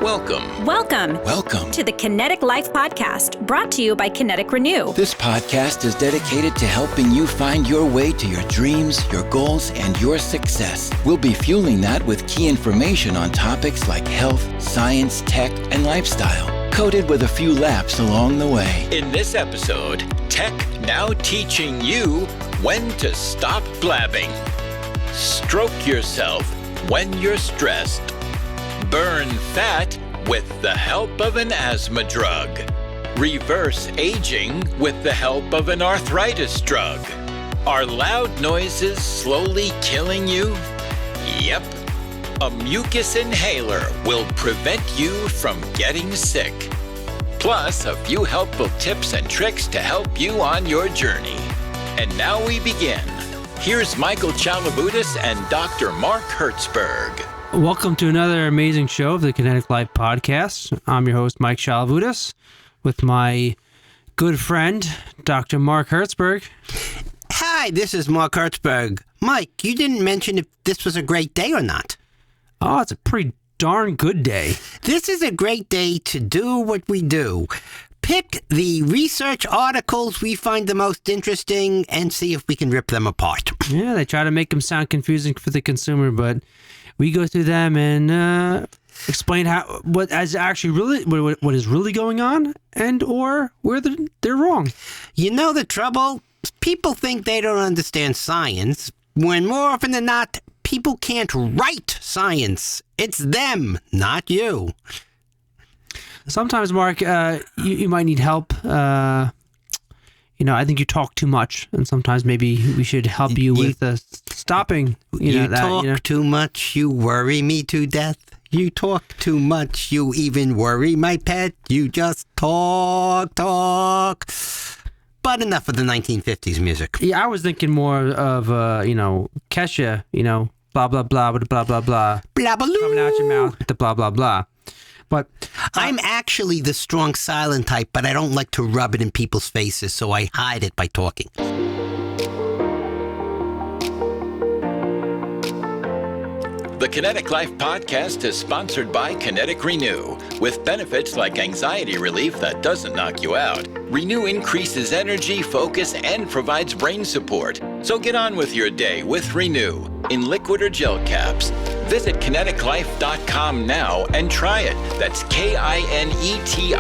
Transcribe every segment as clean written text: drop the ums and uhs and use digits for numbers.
Welcome to the KINETIQ Life Podcast, brought to you by KINETIQ Renew. This podcast is dedicated to helping you find your way to your dreams, your goals, and your success. We'll be fueling that with key information on topics like health, science, tech, and lifestyle, coated with a few laughs along the way. In this episode, Tech now teaching you when to stop blabbing. Stroke yourself when you're stressed. Burn fat with the help of an asthma drug. Reverse aging with the help of an arthritis drug. Are loud noises slowly killing you? Yep. A mucus inhaler will prevent you from getting sick. Plus, a few helpful tips and tricks to help you on your journey. And now we begin. Here's Michael Chalabutis and Dr. Mark Hertzberg. Welcome to another amazing show of the KINETIQ Life Podcast. I'm your host, Mike Chalabutis, with my good friend, Dr. Mark Hertzberg. Hi, this is Mark Hertzberg. Mike, you didn't mention if this was a great day or not. Oh, it's a pretty darn good day. This is a great day to do what we do. Pick the research articles we find the most interesting and see if we can rip them apart. Yeah, they try to make them sound confusing for the consumer, but we go through them and explain what is really going on, and or where they're wrong. You know the trouble? People think they don't understand science, when more often than not, people can't write science. It's them, not you. Sometimes, Mark, you might need help. I think you talk too much, and sometimes maybe we should help you with stopping. You talk too much, you worry me to death. You talk too much, you even worry my pet. You just talk. But enough of the 1950s music. Yeah, I was thinking more of, Kesha, blah, blah, blah, blah, blah, blah. Blah, blah, coming out your mouth with the blah, blah, blah. But I'm actually the strong silent type, but I don't like to rub it in people's faces, so I hide it by talking. The KINETIQ Life Podcast is sponsored by KINETIQ Renew, with benefits like anxiety relief that doesn't knock you out. Renew increases energy, focus, and provides brain support. So get on with your day with Renew in liquid or gel caps. Visit KINETIQLife.com now and try it. That's KINETIQ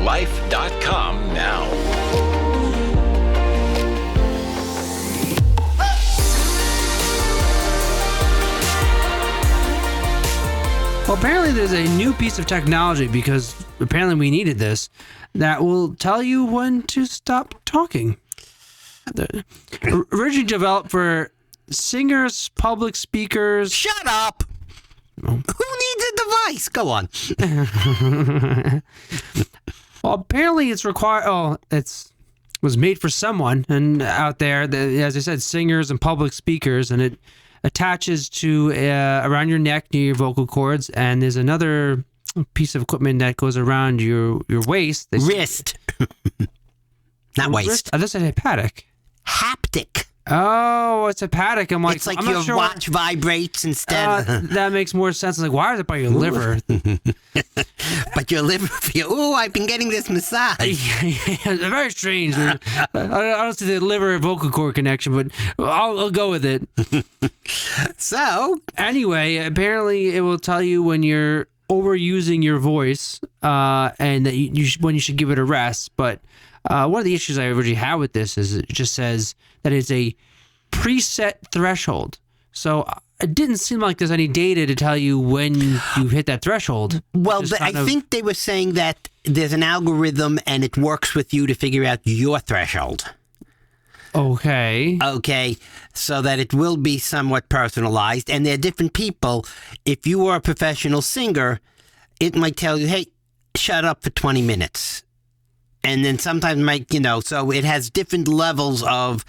Life.com now. Well, apparently there's a new piece of technology, because apparently we needed this, that will tell you when to stop talking. Originally developed for singers, public speakers. Shut up! Oh. Who needs a device? Go on. Well, apparently it's required. Oh, was made for someone and out there. As I said, singers and public speakers, and it attaches to around your neck near your vocal cords, and there's another piece of equipment that goes around your waist. Wrist. Not waist. Wrist? I just said hepatic. Haptic. Oh, it's hepatic. I'm like, it's like I'm your not sure watch vibrates instead. That makes more sense. Like, why is it by your liver? But your liver feel, I've been getting this massage. It's very strange. I don't see the liver vocal cord connection, but I'll go with it. So, anyway, apparently it will tell you when you're overusing your voice, and that when you should give it a rest. But one of the issues I originally had with this is it just says that it's a preset threshold. So it didn't seem like there's any data to tell you when you hit that threshold. Well, I think they were saying that there's an algorithm and it works with you to figure out your threshold. Okay, so that it will be somewhat personalized. And there are different people. If you are a professional singer, it might tell you, hey, shut up for 20 minutes. And then sometimes so it has different levels of,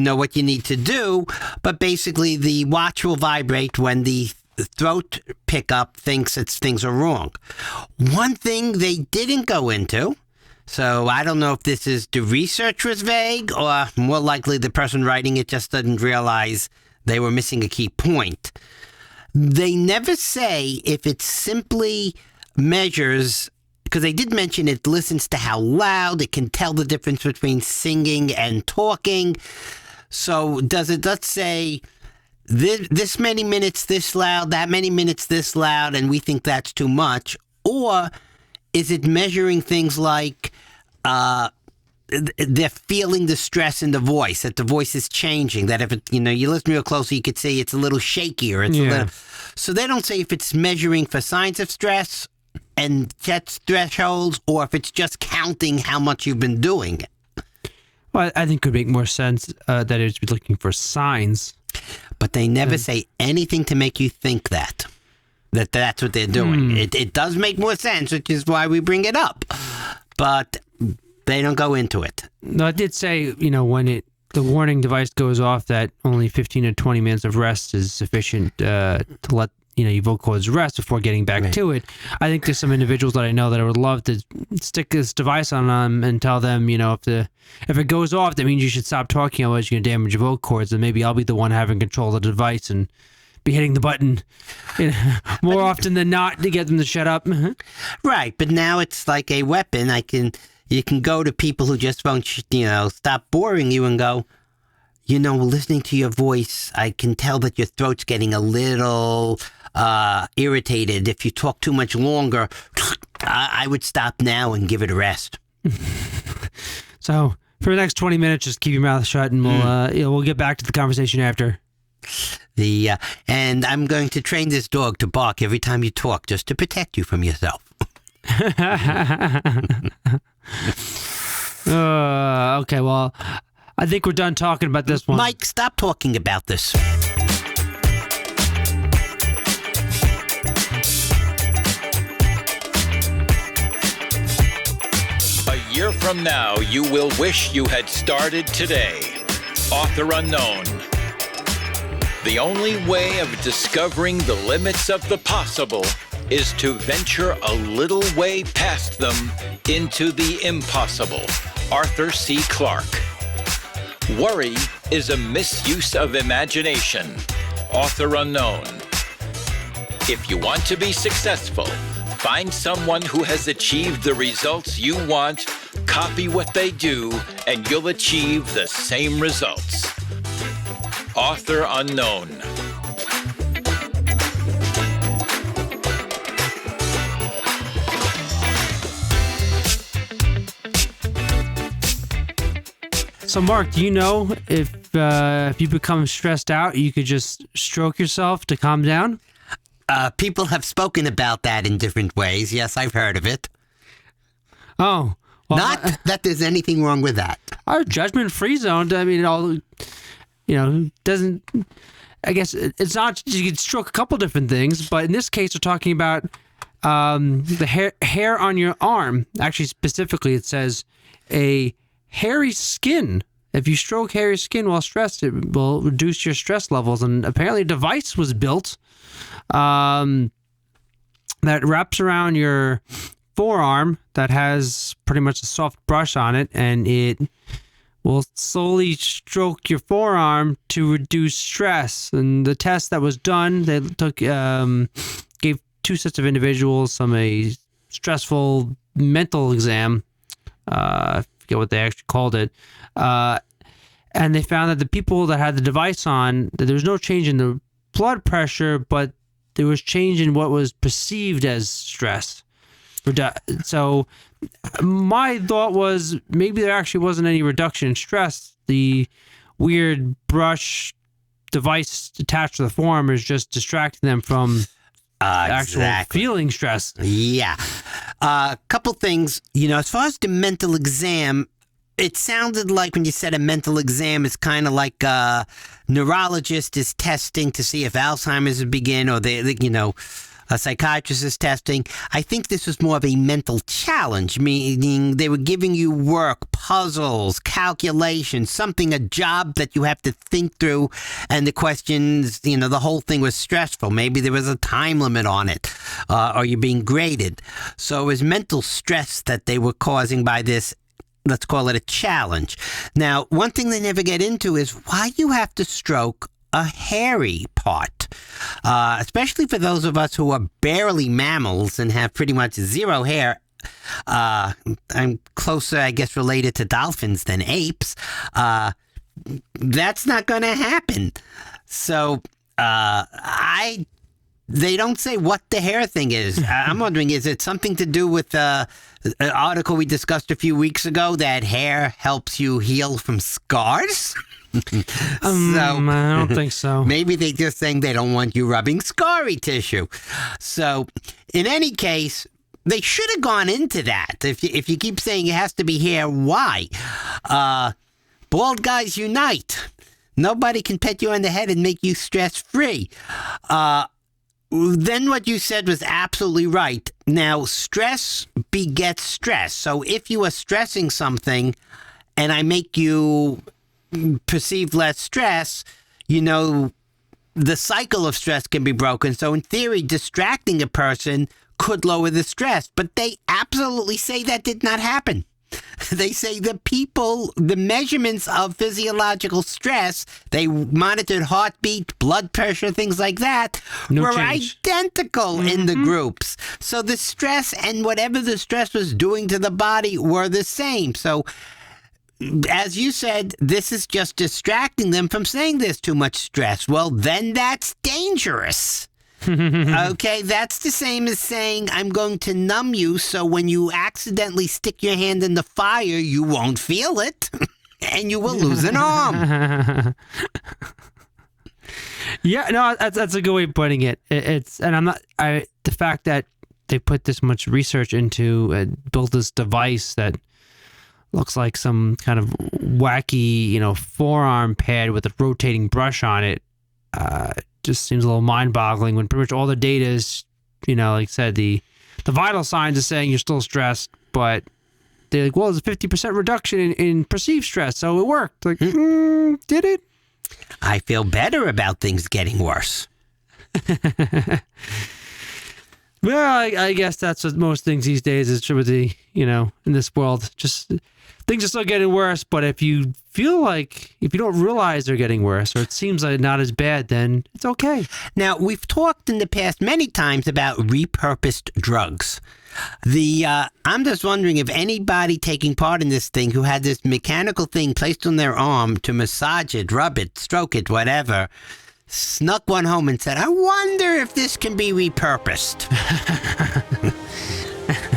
what you need to do. But basically, the watch will vibrate when the throat pickup thinks things are wrong. One thing they didn't go into, so I don't know if this is the research was vague, or more likely the person writing it just didn't realize they were missing a key point. They never say if it's simply measures, because they did mention it listens to how loud, it can tell the difference between singing and talking. So does it, let's say, this many minutes this loud, that many minutes this loud, and we think that's too much? Or is it measuring things like they're feeling the stress in the voice, that the voice is changing, that if it, you listen real closely, you could see it's a little shakier. It's a little, so they don't say if it's measuring for signs of stress and set thresholds, or if it's just counting how much you've been doing. Well, I think it could make more sense that it's looking for signs. But they never say anything to make you think that's what they're doing. It does make more sense, which is why we bring it up. But they don't go into it. No, I did say, when the warning device goes off that only 15 to 20 minutes of rest is sufficient to let your vocal cords rest before getting back to it. I think there's some individuals that I know that I would love to stick this device on them and tell them, if it goes off, that means you should stop talking, otherwise you're going to damage your vocal cords, and maybe I'll be the one having control of the device and be hitting the button more often than not to get them to shut up. Right, but now it's like a weapon. You can go to people who just won't, stop boring you and go, listening to your voice, I can tell that your throat's getting a little irritated. If you talk too much longer, I would stop now and give it a rest. So for the next 20 minutes, just keep your mouth shut, and we'll get back to the conversation after. And I'm going to train this dog to bark every time you talk, just to protect you from yourself. Okay, well, I think we're done talking about this one. Mike, stop talking about this. A year from now, you will wish you had started today. Author unknown. The only way of discovering the limits of the possible is to venture a little way past them into the impossible. Arthur C. Clarke. Worry is a misuse of imagination. Author unknown. If you want to be successful, find someone who has achieved the results you want, copy what they do, and you'll achieve the same results. Author unknown. So, Mark, do you know if you become stressed out, you could just stroke yourself to calm down? People have spoken about that in different ways. Yes, I've heard of it. Oh. Well, not that there's anything wrong with that. Our judgment-free zone, I mean, doesn't... I guess it's not... You could stroke a couple different things, but in this case, we're talking about the hair on your arm. Actually, specifically, it says a hairy skin. If you stroke hairy skin while stressed, it will reduce your stress levels. And apparently a device was built that wraps around your forearm that has pretty much a soft brush on it, and it will slowly stroke your forearm to reduce stress. And the test that was done, they gave two sets of individuals a stressful mental exam. I forget what they actually called it. And they found that the people that had the device on, that there was no change in the blood pressure, but there was change in what was perceived as stress. So my thought was maybe there actually wasn't any reduction in stress. The weird brush device attached to the forearm is just distracting them from actual feeling stress. Yeah. A couple things, as far as the mental exam, it sounded like when you said a mental exam, it's kind of like a neurologist is testing to see if Alzheimer's would begin, or a psychiatrist is testing. I think this was more of a mental challenge, meaning they were giving you work, puzzles, calculations, a job that you have to think through, and the questions, the whole thing was stressful. Maybe there was a time limit on it, or you're being graded. So it was mental stress that they were causing by this, let's call it a challenge. Now, one thing they never get into is why you have to stroke a hairy part, especially for those of us who are barely mammals and have pretty much zero hair. I'm closer, I guess, related to dolphins than apes. That's not going to happen. So they don't say what the hair thing is. I'm wondering, is it something to do with an article we discussed a few weeks ago that hair helps you heal from scars? I don't think so. Maybe they're just saying they don't want you rubbing scarry tissue. So in any case, they should have gone into that. If you keep saying it has to be hair, why? Bald guys unite. Nobody can pet you on the head and make you stress-free. Then what you said was absolutely right. Now, stress begets stress. So if you are stressing something and I make you perceive less stress, the cycle of stress can be broken. So in theory, distracting a person could lower the stress. But they absolutely say that did not happen. They say the measurements of physiological stress, they monitored heartbeat, blood pressure, things like that, were identical in the groups. So the stress and whatever the stress was doing to the body were the same. So as you said, this is just distracting them from saying there's too much stress. Well, then that's dangerous. Okay, that's the same as saying I'm going to numb you so when you accidentally stick your hand in the fire, you won't feel it and you will lose an arm. Yeah, no, that's a good way of putting it. The fact that they put this much research into built this device that looks like some kind of wacky, forearm pad with a rotating brush on it. Just seems a little mind-boggling when pretty much all the data is, like I said, the vital signs are saying you're still stressed, but they're like, well, there's a 50% reduction in perceived stress, so it worked. Like, did it? I feel better about things getting worse. Well, I guess that's what most things these days is with the, in this world. Just things are still getting worse, but if you don't realize they're getting worse or it seems like not as bad, then it's okay. Now, we've talked in the past many times about repurposed drugs. I'm just wondering if anybody taking part in this thing who had this mechanical thing placed on their arm to massage it, rub it, stroke it, whatever, snuck one home and said, I wonder if this can be repurposed.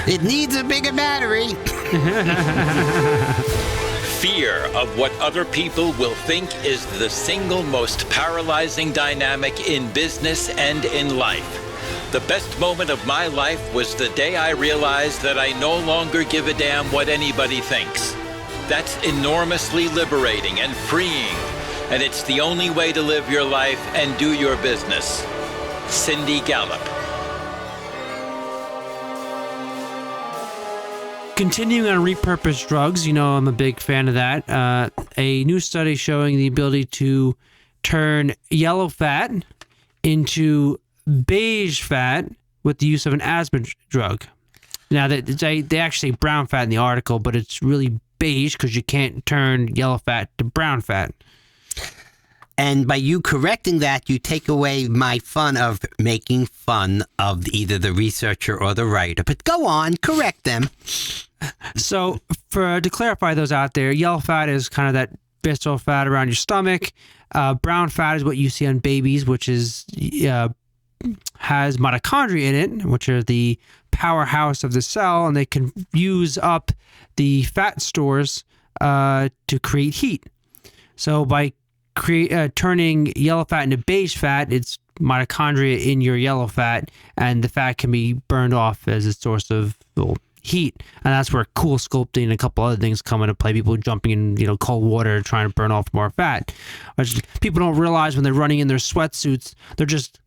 It needs a bigger battery. Fear of what other people will think is the single most paralyzing dynamic in business and in life. The best moment of my life was the day I realized that I no longer give a damn what anybody thinks. That's enormously liberating and freeing, and it's the only way to live your life and do your business. Cindy Gallup. Continuing on repurposed drugs, I'm a big fan of that. A new study showing the ability to turn yellow fat into beige fat with the use of an asthma drug. Now, they actually say brown fat in the article, but it's really beige because you can't turn yellow fat to brown fat. And by you correcting that, you take away my fun of making fun of either the researcher or the writer. But go on, correct them. So, to clarify those out there, yellow fat is kind of that visceral fat around your stomach. Brown fat is what you see on babies, which is has mitochondria in it, which are the powerhouse of the cell, and they can use up the fat stores to create heat. So by turning yellow fat into beige fat, it's mitochondria in your yellow fat, and the fat can be burned off as a source of heat. And that's where cool sculpting and a couple other things come into play. People jumping in cold water trying to burn off more fat, which people don't realize when they're running in their sweatsuits, they're just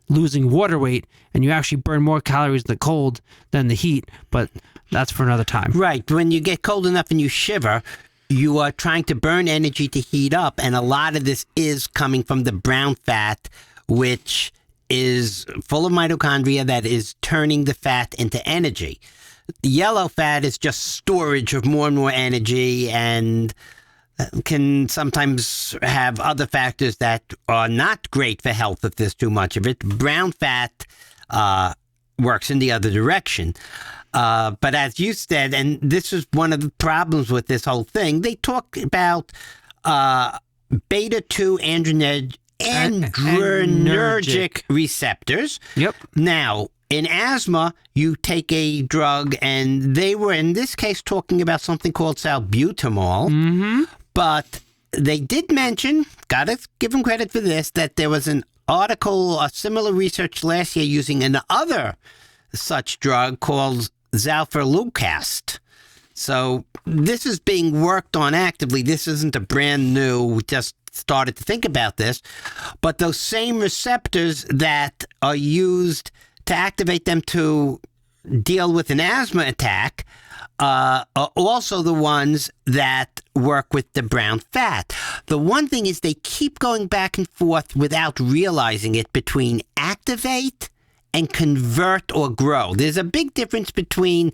losing water weight, and you actually burn more calories in the cold than the heat, but that's for another time. Right. When you get cold enough and you shiver, you are trying to burn energy to heat up, and a lot of this is coming from the brown fat, which is full of mitochondria that is turning the fat into energy. The yellow fat is just storage of more and more energy, and can sometimes have other factors that are not great for health if there's too much of it. Brown fat works in the other direction. But as you said, and this is one of the problems with this whole thing, they talk about beta-2 adrenergic receptors. Yep. Now, in asthma, you take a drug, and they were, in this case, talking about something called salbutamol. Mm-hmm. But they did mention, gotta give them credit for this, that there was an article, a similar research last year using another such drug called zalferlucast. So this is being worked on actively. This isn't a brand new, we just started to think about this. But those same receptors that are used to activate them to deal with an asthma attack are also the ones that work with the brown fat. The one thing is they keep going back and forth without realizing it between activate and convert or grow. There's a big difference between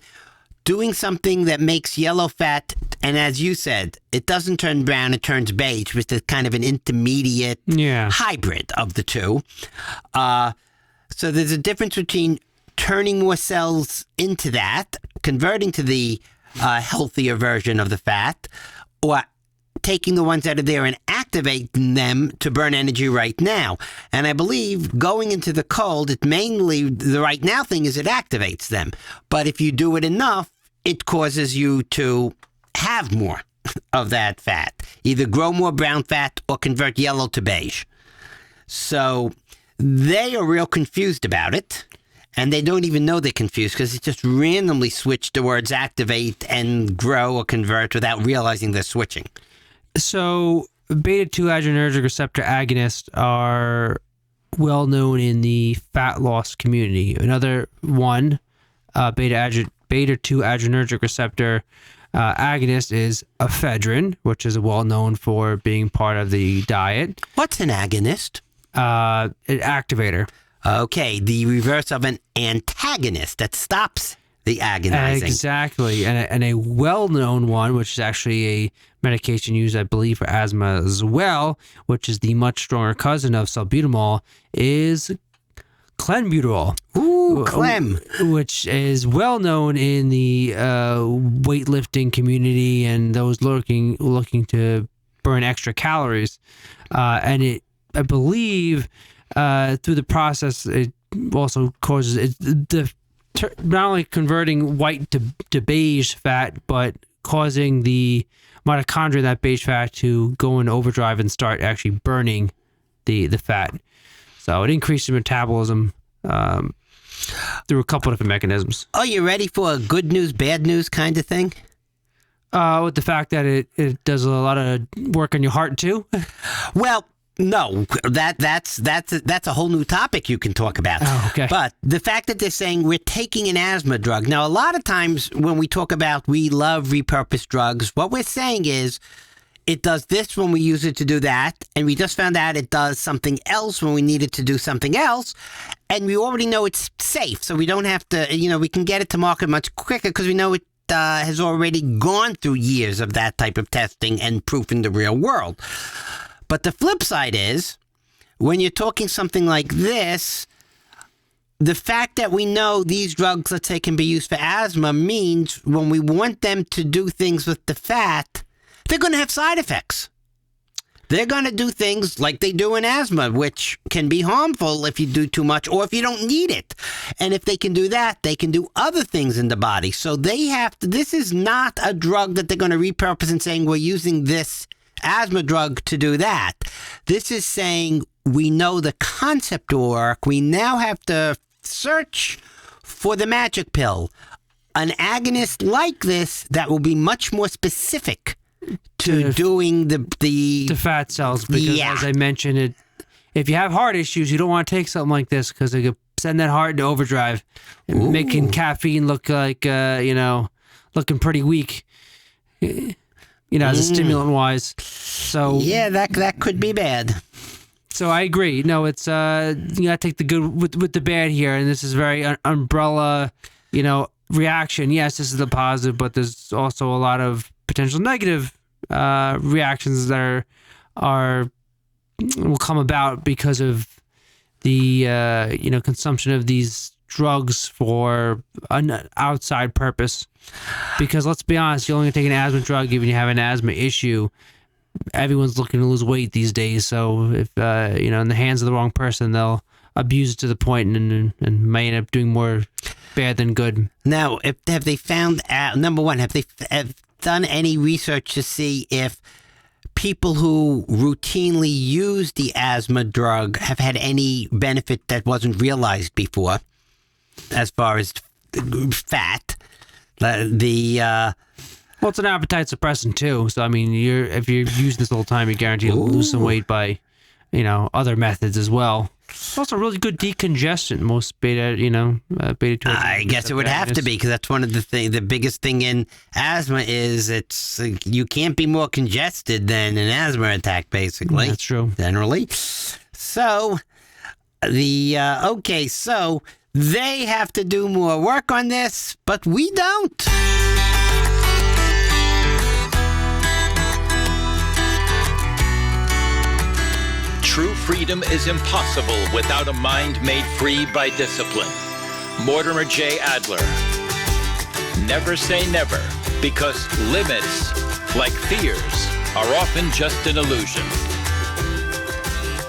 doing something that makes yellow fat, and as you said, it doesn't turn brown, it turns beige, which is kind of an intermediate hybrid of the two. So there's a difference between turning more cells into that, converting to the healthier version of the fat, or taking the ones that are there and activating them to burn energy right now. And I believe going into the cold, it mainly, the right now thing is it activates them. But if you do it enough, it causes you to have more of that fat. Either grow more brown fat or convert yellow to beige. So they are real confused about it. And they don't even know they're confused because it just randomly switched the words activate and grow or convert without realizing they're switching. So beta-2 adrenergic receptor agonists are well known in the fat loss community. Another one, beta-2 adrenergic receptor agonist is ephedrine, which is well known for being part of the diet. What's an agonist? An activator. Okay, the reverse of an antagonist that stops the agonizing. Exactly. And a well-known one, which is actually a medication used, I believe, for asthma as well, which is the much stronger cousin of salbutamol, is clenbuterol. Ooh, clem. Which is well known in the weightlifting community and those looking to burn extra calories. And it, I believe, through the process, it also causes not only converting white to beige fat, but causing the mitochondria in that beige fat to go into overdrive and start actually burning the fat. So it increases metabolism through a couple different mechanisms. Are you ready for a good news, bad news kind of thing? With the fact that it does a lot of work on your heart too? Well, no, that's a whole new topic you can talk about. Oh, okay. But the fact that they're saying we're taking an asthma drug. Now, a lot of times when we talk about we love repurposed drugs, what we're saying is it does this when we use it to do that, and we just found out it does something else when we need it to do something else, and we already know it's safe, so we don't have to, we can get it to market much quicker because we know it has already gone through years of that type of testing and proof in the real world. But the flip side is, when you're talking something like this, the fact that we know these drugs, let's say, can be used for asthma means when we want them to do things with the fat, they're going to have side effects. They're going to do things like they do in asthma, which can be harmful if you do too much or if you don't need it. And if they can do that, they can do other things in the body. So they have to, this is not a drug that they're going to repurpose and saying we're using this asthma drug to do that. This is saying we know the concept will work. We now have to search for the magic pill, an agonist like this that will be much more specific to doing the fat cells. Because as I mentioned, if you have heart issues, you don't want to take something like this because it could send that heart into overdrive, and making caffeine look like looking pretty weak. As a stimulant wise. So yeah, that could be bad. So I agree. No, it's you gotta take the good with the bad here, and this is very umbrella, reaction. Yes, this is the positive, but there's also a lot of potential negative reactions that will come about because of the consumption of these drugs for an outside purpose. Because let's be honest, you're only gonna take an asthma drug if you have an asthma issue. Everyone's looking to lose weight these days, so if in the hands of the wrong person, they'll abuse it to the point and may end up doing more bad than good. Now, have they found out? Number one, have they done any research to see if people who routinely use the asthma drug have had any benefit that wasn't realized before, as far as fat? Well, it's an appetite suppressant too. So I mean, if you're using this all the time, you're guaranteed to lose some weight by, other methods as well. It's also really good decongestant. Most beta 2. I guess it would have to be, because that's one of the biggest thing in asthma is you can't be more congested than an asthma attack, basically. That's true. Generally. So so they have to do more work on this, but we don't. True freedom is impossible without a mind made free by discipline. Mortimer J. Adler. Never say never, because limits, like fears, are often just an illusion.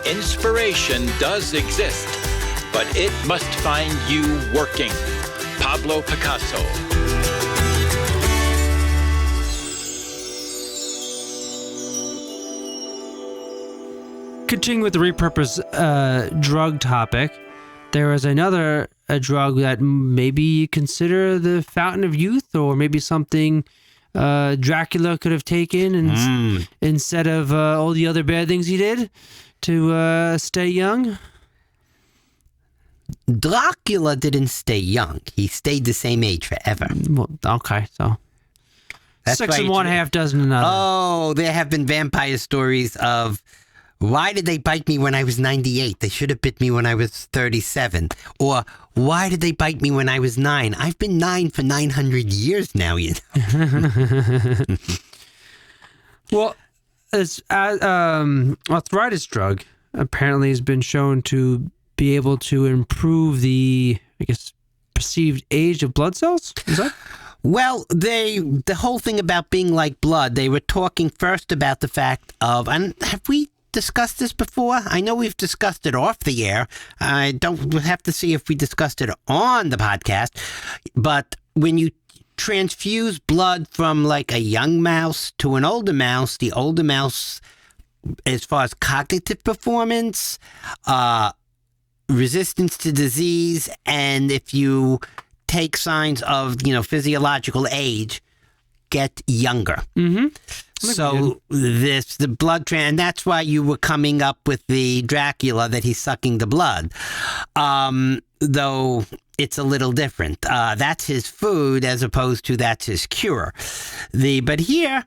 Inspiration does exist, but it must find you working. Pablo Picasso. Continuing with the repurposed drug topic, there is another drug that maybe you consider the fountain of youth, or maybe something Dracula could have taken instead of all the other bad things he did to stay young. Dracula didn't stay young. He stayed the same age forever. Well, okay, so That's 6 and right. 1/2 dozen another. Oh, there have been vampire stories of, why did they bite me when I was 98? They should have bit me when I was 37. Or, why did they bite me when I was 9? I've been 9 for 900 years now, Well, this arthritis drug apparently has been shown to be able to improve the, perceived age of blood cells? Is that? Well, the whole thing about being like blood, they were talking first about the fact of, and have we discussed this before? I know we've discussed it off the air. I don't have to see if we discussed it on the podcast, but when you transfuse blood from like a young mouse to an older mouse, the older mouse, as far as cognitive performance, resistance to disease, and if you take signs of, physiological age, get younger. Mm-hmm. So the blood and that's why you were coming up with the Dracula, that he's sucking the blood. Though it's a little different. That's his food as opposed to that's his cure. But here,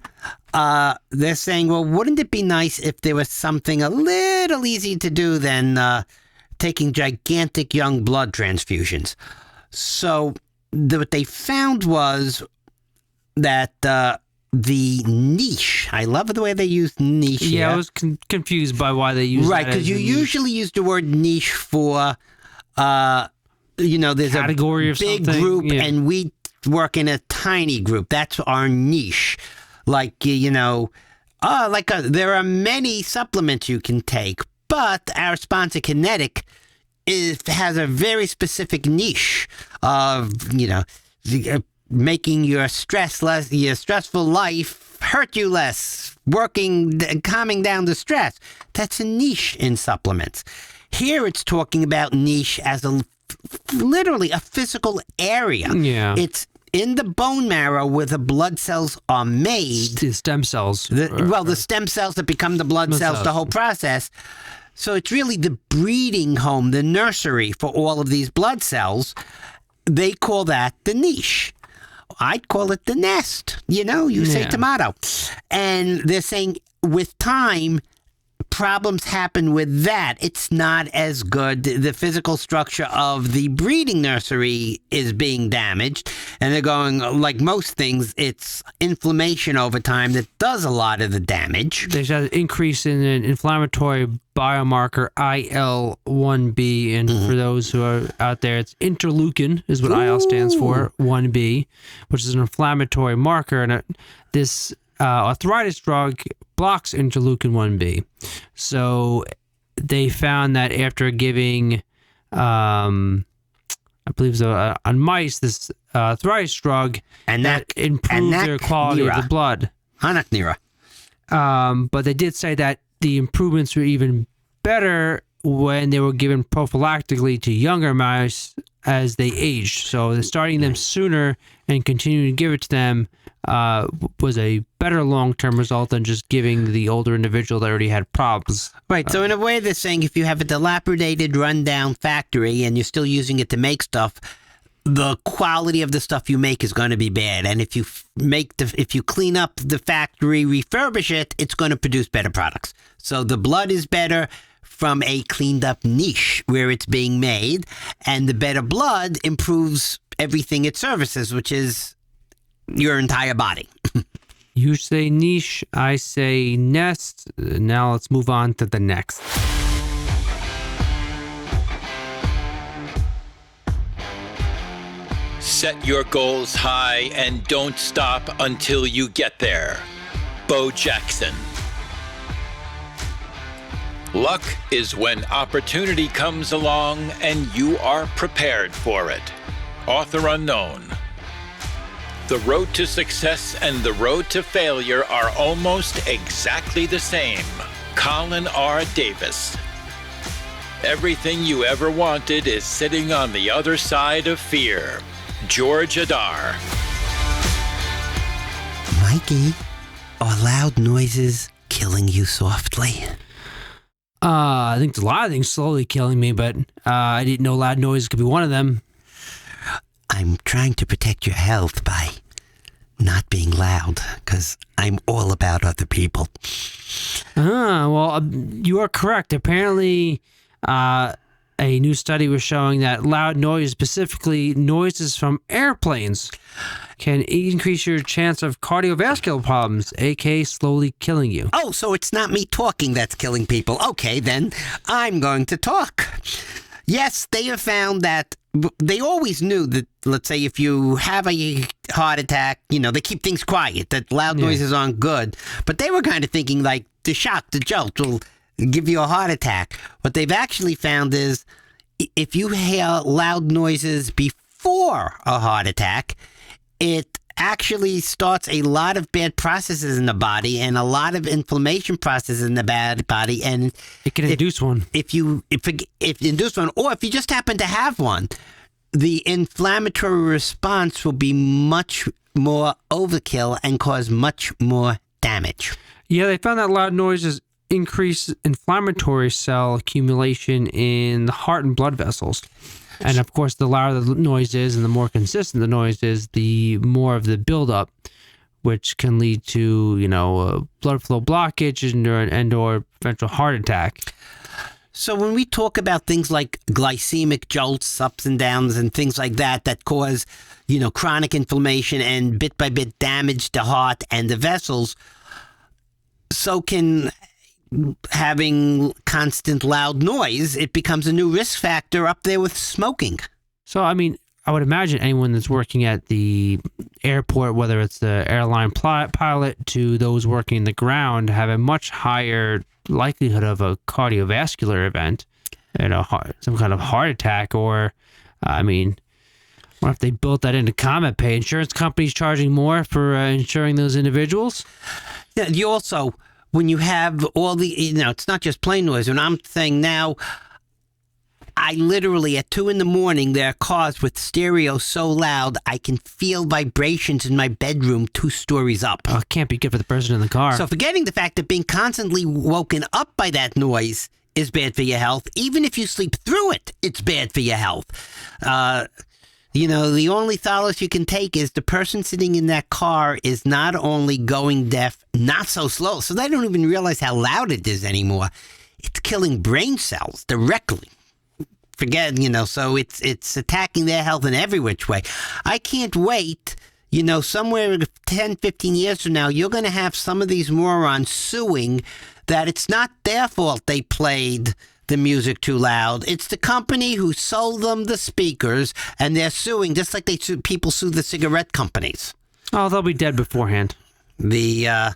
they're saying, well, wouldn't it be nice if there was something a little easy to do than taking gigantic young blood transfusions? So what they found was that the niche, I love the way they use niche here. Yeah, I was confused by why they use right, that. because you usually use the word niche for, there's category a of big something. group, Yeah. and we work in a tiny group. That's our niche. Like, there are many supplements you can take, but our sponsor, KINETIQ, has a very specific niche of, making your stressful life hurt you less, calming down the stress. That's a niche in supplements. Here it's talking about niche as literally a physical area. Yeah. It's in the bone marrow where the blood cells are made. The stem cells. The stem cells that become the blood cells, the whole process. So it's really the breeding home, the nursery for all of these blood cells. They call that the niche. I'd call it the nest. You say tomato. And they're saying with time, problems happen with that. It's not as good. The physical structure of the breeding nursery is being damaged. And they're going, like most things, it's inflammation over time that does a lot of the damage. There's an increase in an inflammatory biomarker IL-1B, and for those who are out there, it's interleukin is what IL stands for, 1B, which is an inflammatory marker, and this arthritis drug blocks interleukin 1B. So they found that after giving, I believe on mice, this arthritis drug, and that improved their quality of the blood. But they did say that the improvements were even better when they were given prophylactically to younger mice as they aged. So they're starting them sooner and continuing to give it to them was a better long-term result than just giving the older individual that already had problems. Right. So in a way, they're saying if you have a dilapidated, rundown factory and you're still using it to make stuff, the quality of the stuff you make is going to be bad. And if you if you clean up the factory, refurbish it, it's going to produce better products. So the blood is better from a cleaned up niche where it's being made, and the better blood improves everything it services, which is your entire body. You say niche, I say nest. Now let's move on to the next. Set your goals high and don't stop until you get there. Bo Jackson. Luck is when opportunity comes along and you are prepared for it. Author unknown. The road to success and the road to failure are almost exactly the same. Colin R. Davis. Everything you ever wanted is sitting on the other side of fear. George Adar. Mikey, are loud noises killing you softly? I think there's a lot of things slowly killing me, but I didn't know loud noise could be one of them. I'm trying to protect your health by not being loud, because I'm all about other people. Well, you are correct. Apparently, a new study was showing that loud noise, specifically noises from airplanes, can increase your chance of cardiovascular problems, aka slowly killing you. Oh, so it's not me talking that's killing people. Okay, then I'm going to talk. Yes, they have found that they always knew that, let's say, if you have a heart attack, they keep things quiet, that loud noises aren't good. But they were kind of thinking like the shock, the jolt will give you a heart attack. What they've actually found is if you hear loud noises before a heart attack, it actually starts a lot of bad processes in the body and a lot of inflammation processes in the body, and it can induce one. If induce one, or if you just happen to have one, the inflammatory response will be much more overkill and cause much more damage. Yeah, they found that loud noises increase inflammatory cell accumulation in the heart and blood vessels. And of course, the louder the noise is and the more consistent the noise is, the more of the buildup, which can lead to, blood flow blockage and or eventual heart attack. So when we talk about things like glycemic jolts, ups and downs, and things like that cause, chronic inflammation and bit by bit damage to heart and the vessels, so can having constant loud noise. It becomes a new risk factor up there with smoking. So, I would imagine anyone that's working at the airport, whether it's the airline pilot to those working the ground, have a much higher likelihood of a cardiovascular event, some kind of heart attack, or, what if they built that into Comet Pay? Insurance companies charging more for insuring those individuals? Yeah, you also, when you have all the, it's not just plain noise. When I'm saying now, I literally, at 2 a.m, there are cars with stereo so loud, I can feel vibrations in my bedroom 2 stories up. Oh, it can't be good for the person in the car. So forgetting the fact that being constantly woken up by that noise is bad for your health, even if you sleep through it, it's bad for your health. The only solace you can take is the person sitting in that car is not only going deaf, not so slow, so they don't even realize how loud it is anymore. It's killing brain cells directly. Forget, so it's attacking their health in every which way. I can't wait, somewhere 10, 15 years from now, you're going to have some of these morons suing that it's not their fault they played the music too loud. It's the company who sold them the speakers, and they're suing just like people sue the cigarette companies. Oh, they'll be dead beforehand. That's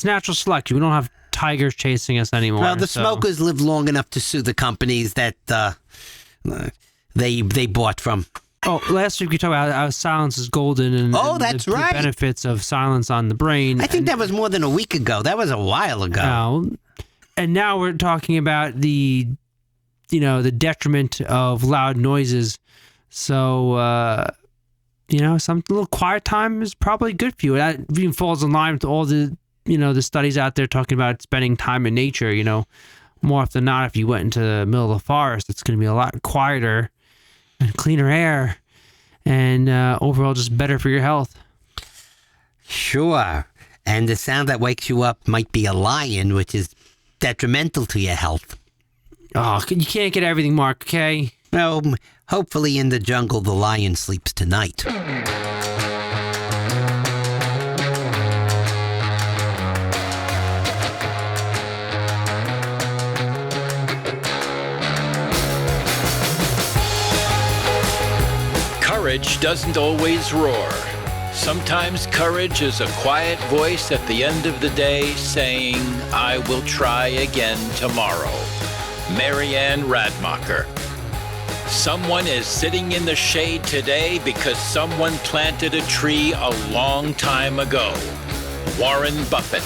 natural selection. We don't have tigers chasing us anymore. Well, the smokers live long enough to sue the companies that they bought from. Oh, last week we talked about how silence is golden and, that's the right. benefits of silence on the brain. I think that was more than a week ago. That was a while ago. And now we're talking about the detriment of loud noises. So, some little quiet time is probably good for you. That even falls in line with all the, the studies out there talking about spending time in nature. More often than not, if you went into the middle of the forest, it's going to be a lot quieter and cleaner air and overall just better for your health. Sure. And the sound that wakes you up might be a lion, which is detrimental to your health. Oh, you can't get everything, Mark, okay? Well, hopefully in the jungle the lion sleeps tonight. Courage doesn't always roar. Sometimes courage is a quiet voice at the end of the day saying, I will try again tomorrow. Marianne Radmacher. Someone is sitting in the shade today because someone planted a tree a long time ago. Warren Buffett.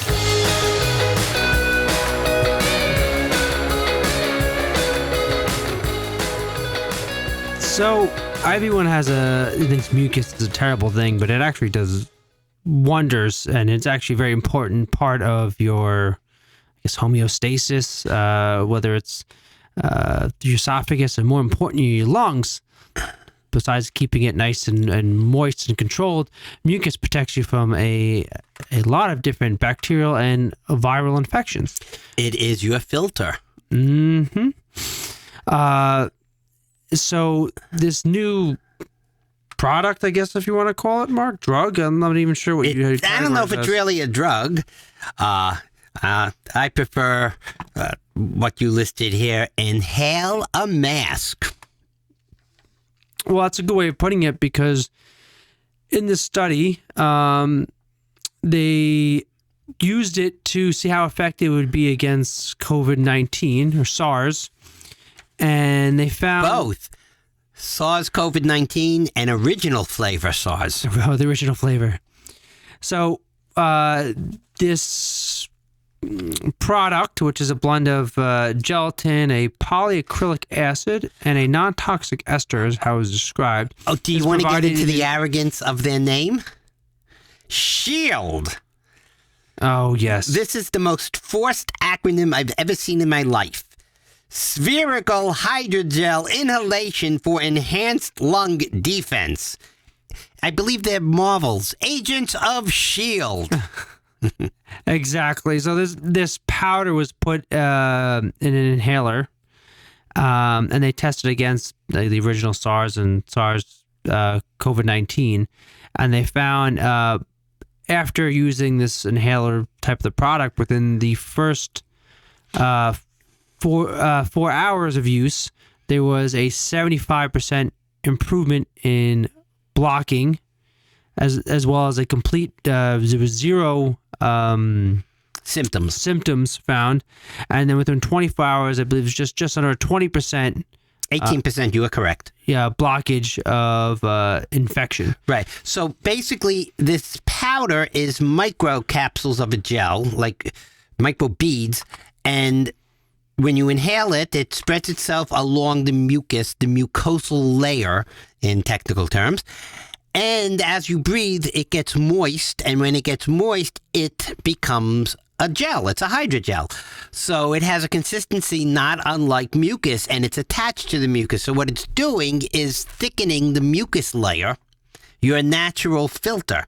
So, everyone thinks mucus is a terrible thing, but it actually does wonders, and it's actually a very important part of your, homeostasis, whether it's your esophagus and more importantly, your lungs. Besides keeping it nice and moist and controlled, mucus protects you from a lot of different bacterial and viral infections. It is your filter. Mm-hmm. So this new product, I guess, if you want to call it, Mark, drug. I'm not even sure what you. I don't know if it's really a drug. I prefer what you listed here: inhale a mask. Well, that's a good way of putting it because in this study, they used it to see how effective it would be against COVID-19 or SARS. And they found both SARS-CoV-19 and original flavor SARS. Oh, the original flavor. So this product, which is a blend of gelatin, a polyacrylic acid, and a non-toxic ester, is how it was described. Oh, do you want to get into the arrogance of their name? SHIELD. Oh, yes. This is the most forced acronym I've ever seen in my life. Spherical hydrogel inhalation for enhanced lung defense. I believe they're Marvel's Agents of S.H.I.E.L.D. Exactly. So this powder was put in an inhaler, and they tested against the original SARS and SARS COVID-19, and they found after using this inhaler type of the product within the first 4 hours of use, there was a 75% improvement in blocking, as well as a complete. There was zero symptoms found, and then within 24 hours, I believe it was just under 20%. 18%. You are correct. Yeah, blockage of infection. Right. So basically, this powder is micro capsules of a gel, like micro beads, and when you inhale it, it spreads itself along the mucus, the mucosal layer in technical terms. And as you breathe, it gets moist. And when it gets moist, it becomes a gel. It's a hydrogel. So it has a consistency not unlike mucus, and it's attached to the mucus. So what it's doing is thickening the mucus layer, your natural filter.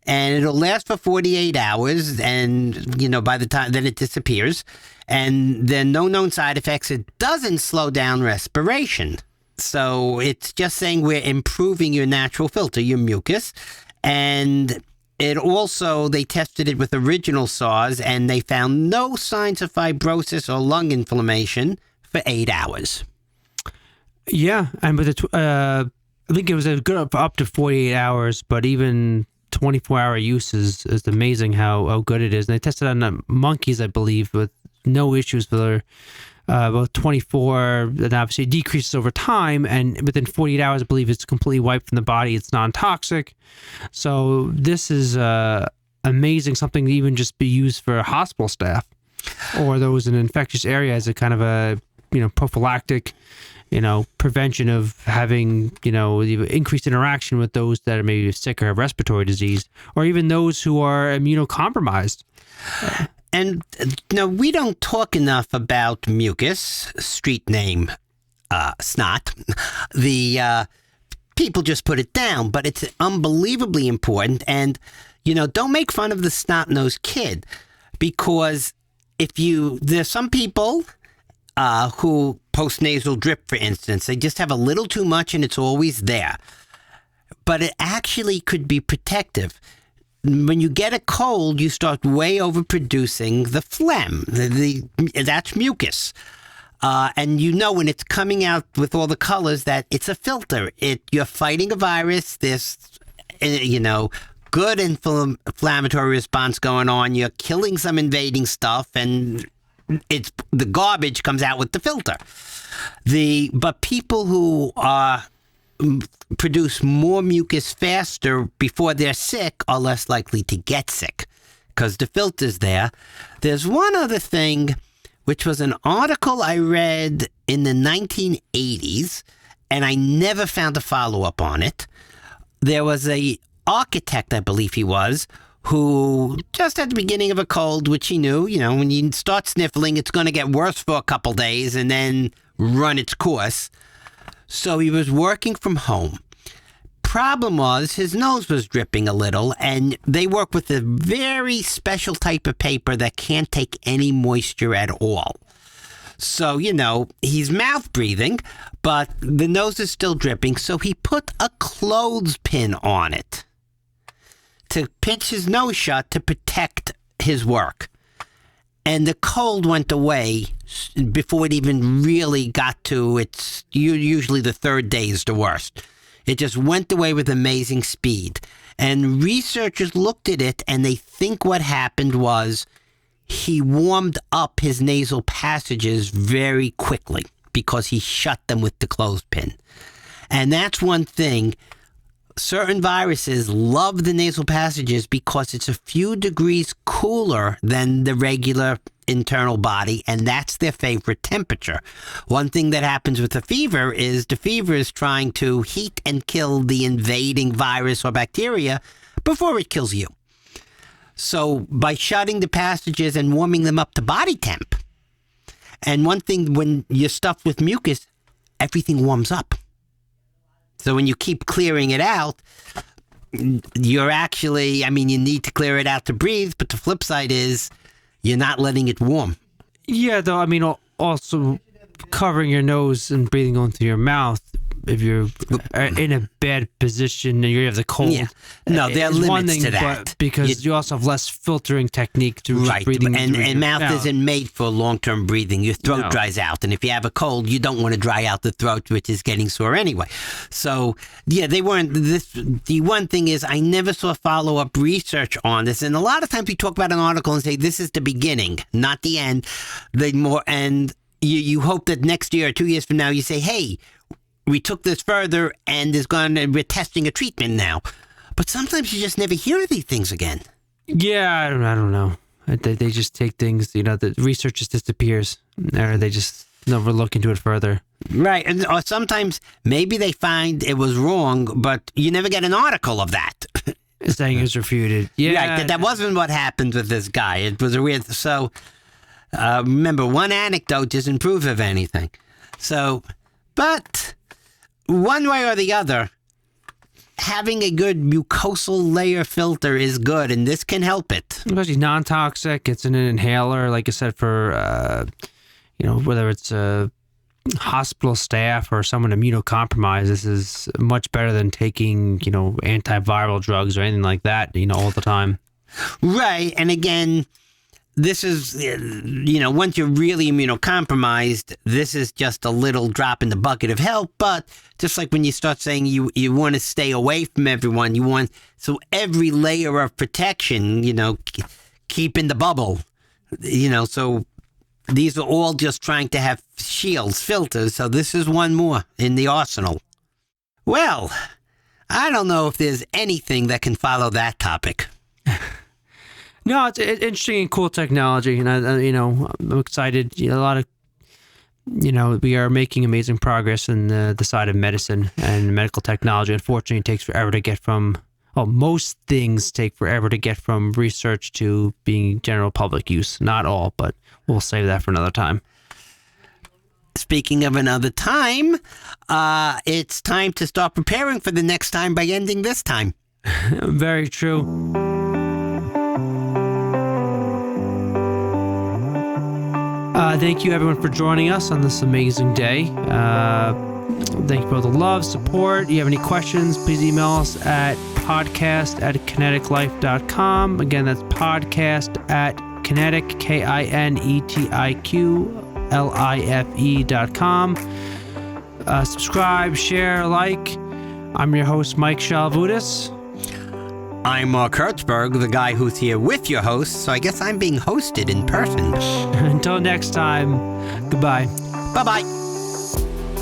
And it'll last for 48 hours, and, you know, by the time, then it disappears. And there are no known side effects. It doesn't slow down respiration. So it's just saying we're improving your natural filter, your mucus. And it also, they tested it with original SARS, and they found no signs of fibrosis or lung inflammation for 8 hours. Yeah, and with I think it was a good up to 48 hours, but even 24-hour use is amazing how good it is. And they tested on monkeys, I believe, with no issues for about 24, and obviously it decreases over time, and within 48 hours, I believe it's completely wiped from the body. It's non-toxic. So this is amazing, something to even just be used for hospital staff or those in an infectious area as a kind of a, you know, prophylactic, you know, prevention of having, you know, increased interaction with those that are maybe sick or have respiratory disease, or even those who are immunocompromised. And no, we don't talk about mucus, street name, snot. The people just put it down, but it's unbelievably important. And, you know, don't make fun of the snot-nosed kid, because there's some people who post-nasal drip, for instance, they just have a little too much and it's always there. But it actually could be protective. When you get a cold, you start way overproducing the phlegm. That's mucus. And you know when it's coming out with all the colors that it's a filter. You're fighting a virus. There's, you know, good inflammatory response going on. You're killing some invading stuff, and the garbage comes out with the filter. But people who produce more mucus faster before they're sick are less likely to get sick because the filter's there. There's one other thing, which was an article I read in the 1980s, and I never found a follow-up on it. There was a architect, I believe he was, who just at the beginning of a cold, which he knew, you know, when you start sniffling, it's going to get worse for a couple days and then run its course. So he was working from home. Problem was his nose was dripping a little, and they work with a very special type of paper that can't take any moisture at all. So, you know, he's mouth breathing, but the nose is still dripping, so he put a clothespin on it to pinch his nose shut to protect his work. And the cold went away before it even really got to its, usually the third day is the worst. It just went away with amazing speed. And researchers looked at it, and they think what happened was he warmed up his nasal passages very quickly because he shut them with the clothespin. And that's one thing. Certain viruses love the nasal passages because it's a few degrees cooler than the regular internal body, and that's their favorite temperature. One thing that happens with a fever is the fever is trying to heat and kill the invading virus or bacteria before it kills you. So by shutting the passages and warming them up to body temp, and one thing, when you're stuffed with mucus, everything warms up. So when you keep clearing it out, you're actually, I mean, you need to clear it out to breathe, but the flip side is you're not letting it warm. Yeah, though, I mean, also covering your nose and breathing onto your mouth, if you're in a bad position and you have the cold. Yeah. No, there are limits to that. But because you also have less filtering technique through breathing. And mouth isn't made for long-term breathing. Your throat dries out. And if you have a cold, you don't want to dry out the throat, which is getting sore anyway. So, yeah, they weren't. The one thing is I never saw follow-up research on this. And a lot of times we talk about an article and say, this is the beginning, not the end. And you hope that next year or 2 years from now, you say, hey, we took this further and we're testing a treatment now. But sometimes you just never hear these things again. Yeah, I don't know. They just take things, you know, the research just disappears, or they just never look into it further. Right. Or sometimes maybe they find it was wrong, but you never get an article of that. saying it was refuted. Yeah, Right, that wasn't what happened with this guy. It was a weird... So, remember, one anecdote doesn't prove of anything. So, but one way or the other, having a good mucosal layer filter is good, and this can help it. Especially non-toxic. It's in an inhaler, like I said, for, whether it's a hospital staff or someone immunocompromised, this is much better than taking, antiviral drugs or anything like that, all the time. Right. And again, this is, once you're really immunocompromised, this is just a little drop in the bucket of help. But just like when you start saying you want to stay away from everyone, so every layer of protection, keep in the bubble, so these are all just trying to have shields, filters, so this is one more in the arsenal. Well, I don't know if there's anything that can follow that topic. No, it's interesting and cool technology, and I'm excited. A lot of, we are making amazing progress in the side of medicine and medical technology. Unfortunately, it takes forever to get from. Well, most things take forever to get from research to being general public use. Not all, but we'll save that for another time. Speaking of another time, it's time to start preparing for the next time by ending this time. Very true. Thank you, everyone, for joining us on this amazing day. Thank you for all the love, support. If you have any questions, please email us at podcast@kineticlife.com. Again, that's podcast@kinetic, KINETIQ LIFE.com. Subscribe, share, like. I'm your host, Mike Shalvudis. I'm Mark Hertzberg, the guy who's here with your host, so I guess I'm being hosted in person. Until next time, goodbye. Bye-bye.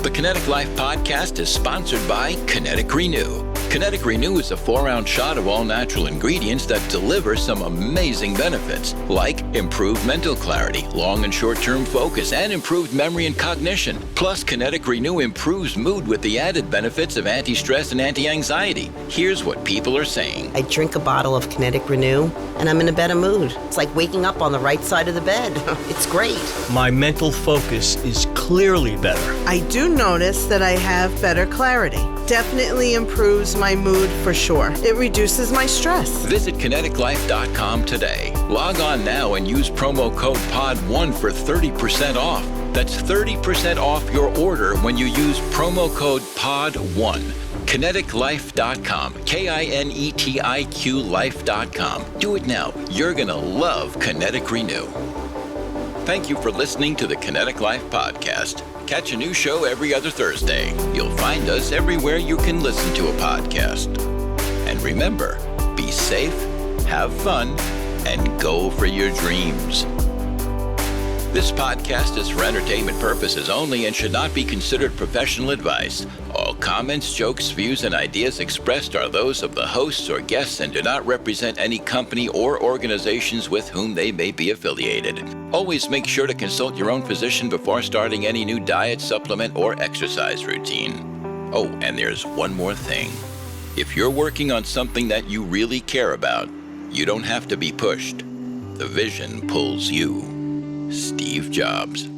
The KINETIQ Life podcast is sponsored by KINETIQ Renew. KINETIQ Renew is a 4-ounce shot of all natural ingredients that deliver some amazing benefits, like improved mental clarity, long and short-term focus, and improved memory and cognition. Plus, KINETIQ Renew improves mood with the added benefits of anti-stress and anti-anxiety. Here's what people are saying. I drink a bottle of KINETIQ Renew, and I'm in a better mood. It's like waking up on the right side of the bed. It's great. My mental focus is clearly better. I do notice that I have better clarity. Definitely improves my mood for sure. It reduces my stress. Visit KINETIQLife.com today. Log on now and use promo code POD1 for 30% off. That's 30% off your order when you use promo code POD1. KINETIQLife.com. KINETIQ Life.com. Do it now. You're going to love KINETIQ Renew. Thank you for listening to the KINETIQ Life podcast. Catch a new show every other Thursday. You'll find us everywhere you can listen to a podcast. And remember, be safe, have fun, and go for your dreams. This podcast is for entertainment purposes only and should not be considered professional advice. All comments, jokes, views, and ideas expressed are those of the hosts or guests and do not represent any company or organizations with whom they may be affiliated. Always make sure to consult your own physician before starting any new diet, supplement, or exercise routine. Oh, and there's one more thing. If you're working on something that you really care about, you don't have to be pushed. The vision pulls you. Steve Jobs.